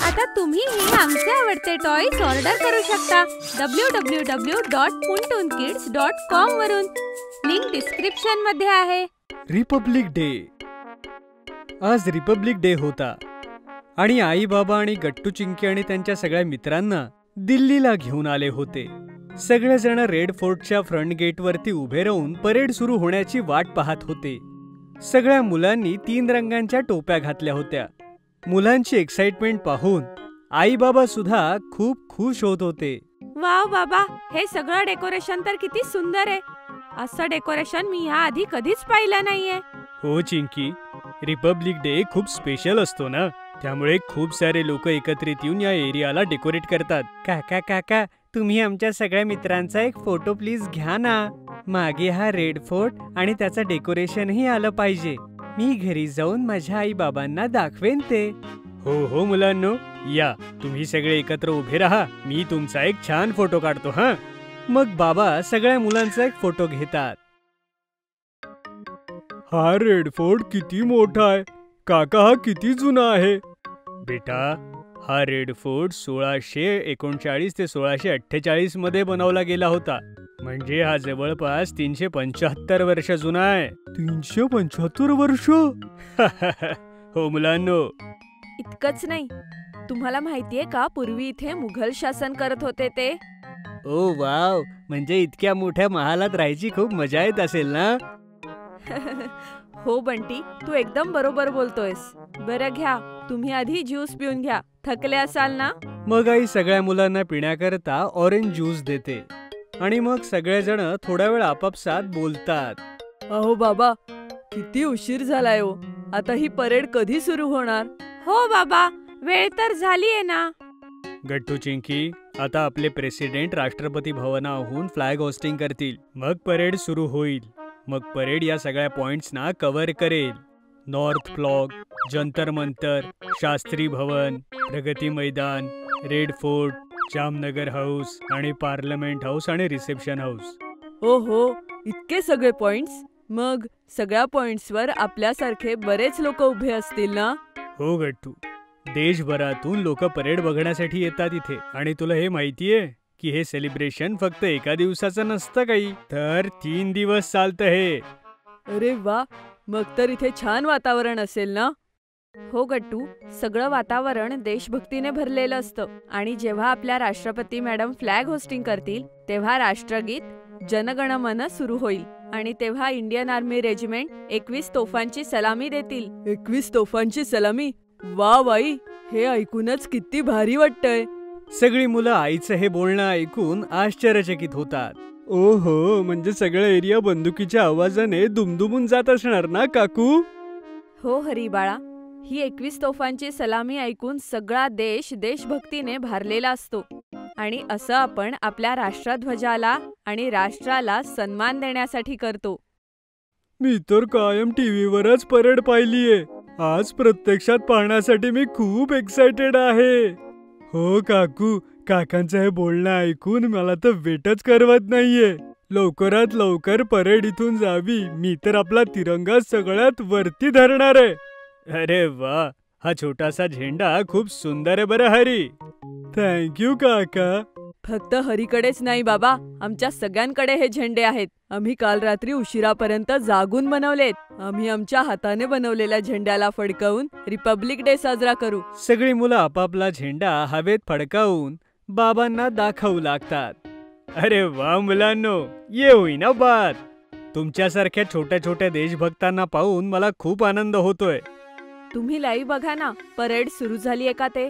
आता तुम्हीही आमचे आवडते टॉयज ऑर्डर करू शकता www.puntoonkids.com वरून. लिंक डिस्क्रिप्शन मध्ये आहे. Republic day. आज रिपब्लिक डे होता आणि आई बाबा आणि गट्टू चिंकी आणि त्यांच्या सगळ्या मित्रांना दिल्लीला घेऊन आले होते. सगळेजण रेड फोर्टच्या फ्रंट गेटवरती उभे राहून परेड सुरू होण्याची वाट पाहत होते. सगळ्या मुलांनी 3 रंगांच्या टोप्या घातल्या होत्या. मुलांची एक्साइटमेंट पाहून आई बाबा सुद्धा खूप खुश होत होते. वाव बाबा, हे सगळं डेकोरेशन तर किती सुंदर आहे. असं डेकोरेशन मी याआधी कधीच पाहिलं नाहीये. हो चिंकी, रिपब्लिक डे खूप स्पेशल असतो ना, त्यामुळे खूप सारे लोक एकत्रित येऊन या एरियाला डेकोरेट करतात. काका काका, तुम्ही आमच्या सगळ्या मित्रांचा एक फोटो प्लीज घ्या ना. मागे हा रेड फोर्ट आणि त्याचं डेकोरेशनही आलं पाहिजे. मी घरी जाऊन माझ्या आई बाबांना दाखवेन ते. हो हो मुलांनो, या तुम्ही सगळे एकत्र उभे राहा. मी तुमचा एक छान फोटो काढतो. हा, मग बाबा सगळ्या मुलांचा एक फोटो घेतात. हा रेड फोर्ट किती मोठा आहे. काका, हा किती जुना आहे. बेटा, हा रेड फोर्ट 1639 ते 1648 मध्ये बनवला गेला होता. म्हणजे हा जवळपास 375 वर्ष जुना आहे. 375 वर्ष? हो मुलांनो. इतकंच नाही, तुम्हाला माहितीये का पूर्वी इथे मुघल शासन करत होते ते. ओ वाव, म्हणजे इतक्या मोठ्या महालात राहायची खूप मजा येत असेल ना. हो बंटी, तू एकदम बरोबर बोलतोयस. बरं घ्या, तुम्ही आधी ज्यूस पिऊन घ्या. थकले असाल ना. मग आई सगळ्या मुलांना पिण्याकरता ऑरेंज ज्यूस देते आणि मग सगळेजण थोडा वेळ आपापसात बोलतात. अहो बाबा, किती उशीर झालाय हो. आता ही परेड कधी सुरू होणार. हो बाबा, वेळ तर झालीये ना. गट्टू चिंकी, आता आपले प्रेसिडेंट राष्ट्रपती भवनाहून फ्लॅग होस्टिंग करतील. मग परेड सुरू होईल. मग परेड या सगळ्या पॉइंट्सना कव्हर करेल. नॉर्थ ब्लॉक, जंतर मंतर, शास्त्री भवन, प्रगती मैदान, रेड फोर्ट, जामनगर हाऊस आणि पार्लमेंट हाऊस आणि रिसेप्शन हाऊस. ओहो, इतके सगळे पॉइंट्स. मग सगळ्या पॉइंट्सवर आपल्यासारखे बरेच लोक उभे असतील ना. हो गट्टू, देशभरातून लोक परेड बघण्यासाठी येतात इथे. आणि तुला हे माहितीये की हे सेलिब्रेशन फक्त एका दिवसाचं नसतं काही, तर 3 दिवस चालतं हे. अरे वा, मग तर इथे छान वातावरण असेल ना. हो गट्टू, सगळं वातावरण देशभक्तीने भरलेलं असतं. आणि जेव्हा आपल्या राष्ट्रपती मॅडम फ्लॅग होस्टिंग करतील तेव्हा राष्ट्रगीत जनगण मन सुरू होईल आणि तेव्हा इंडियन आर्मी रेजिमेंट 21 तोफांची सलामी देतील. 21 तोफांची सलामी? वा बाई, हे ऐकूनच किती भारी वाटतंय. सगळी मुलं आईचं हे बोलणं ऐकून आश्चर्यचकित होतात. ओहो, म्हणजे सगळं एरिया बंदुकीच्या आवाजाने दुमदुमून जात असणार ना काकू. हो हरी बाळा, ही 21 तोफांची सलामी ऐकून सगळा देश देशभक्तीने भारलेला असतो. आणि असं आपण आपल्या राष्ट्रध्वजाला आणि राष्ट्राला सन्मान देण्यासाठी करतो. मी तर कायम टीव्हीवरच परेड पाहिलीये. आज प्रत्यक्षात पाहण्यासाठी मी खूप एक्साइटेड आहे. हो काकू, काकांचं हे बोलणं ऐकून मला तर वेटच करवत नाहीये. लवकरात लवकर परेड इथून जावी. मी तर आपला तिरंगा सगळ्यात वरती धरणार आहे. अरे वा, हा छोटासा झेंडा खूप सुंदर आहे बरं हरी. थँक्यू काका. फक्त हरीकडेच नाही बाबा, आमच्या सगळ्यांकडे हे झेंडे आहेत. आम्ही काल रात्री उशिरापर्यंत जागून बनवलेत. आम्ही आमच्या हाताने बनवलेल्या झेंड्याला फडकवून रिपब्लिक डे साजरा करू. सगळी मुलं आपापला झेंडा हवेत फडकावून बाबांना दाखवू लागतात. अरे वा मुलांनो, ये होईना बात. तुमच्यासारख्या छोट्या छोट्या देशभक्तांना पाहून मला खूप आनंद होतोय. तुम्ही लाईव्ह बघा ना, परेड सुरू झालीये का ते.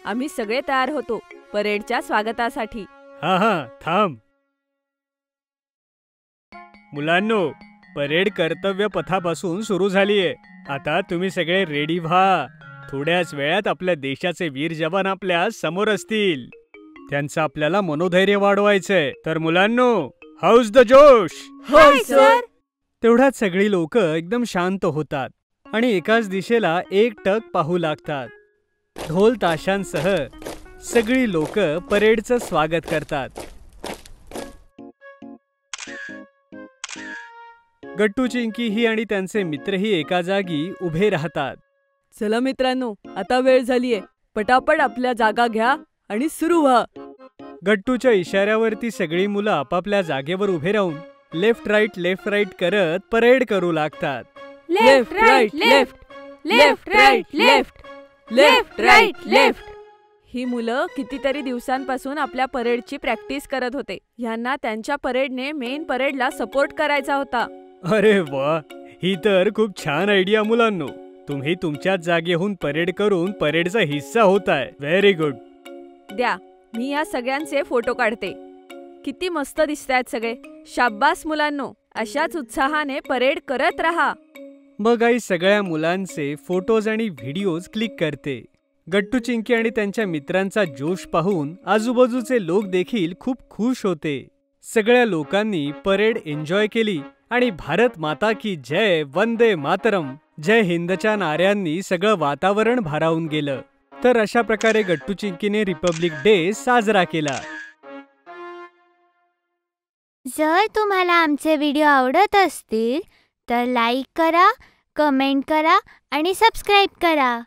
आम्ही सगळे तयार होतो परेडच्या स्वागतासाठी. हा हा, थांब मुलांनो, परेड कर्तव्य पथापासून सुरू झालीये. आता तुम्ही सगळे रेडी व्हा. थोड्याच वेळात आपल्या देशाचे वीर जवान आपल्या समोर असतील. त्यांचं आपल्याला मनोधैर्य वाढवायचंय. तर मुलांनो, हाऊस द जोश. होय सर. तेवढ्यात सगळी लोक एकदम शांत होतात आणि एकाच दिशेला एकटक पाहू लागतात. ढोल ताशांसह सगळी लोक परेडचं स्वागत करतात. गट्टू चिंकी आणि त्यांचे मित्रही एका जागी उभे राहतात. चला मित्रांनो, आता वेळ झालीये. पटापट आपल्या जागा घ्या आणि सुरू व्हा. गट्टूच्या इशाऱ्यावरती सगळी मुलं आपापल्या जागेवर उभे राहून लेफ्ट राईट करत परेड करू लागतात. Left right left, left right left, left right left. ही मुलं कितीतरी दिवसांपासून आपल्या परेडची प्रॅक्टिस करत होते. ह्यांना त्यांच्या परेडने मेन परेडला सपोर्ट करायचा होता. अरे वा, ही तर खूप छान आयडिया मुलांनो. तुम्ही तुमच्याच जागेहून परेड करून परेडचा हिस्सा होताय. Very good. द्या, मी या सगळ्यांचे फोटो काढते. किती मस्त दिसतायत सगळे. शाब्बास मुलांनो, अशाच उत्साहाने परेड करत राहा. मग आई सगळ्या मुलांचे फोटोज आणि व्हिडिओज क्लिक करते. गट्टू चिंकी आणि त्यांच्या मित्रांचा जोश पाहून आजूबाजूचे लोक देखील खूप खुश होते. सगळ्या लोकांनी परेड एन्जॉय केली आणि भारत माता की जय, वंदे मातरम, जय हिंदच्या नाऱ्यांनी सगळं वातावरण भारावून गेलं. तर अशा प्रकारे गट्टू चिंकीने रिपब्लिक डे साजरा केला. जर तुम्हाला आमचे व्हिडिओ आवडत असतील तर लाईक करा, कमेंट करा आणि सबस्क्राईब करा.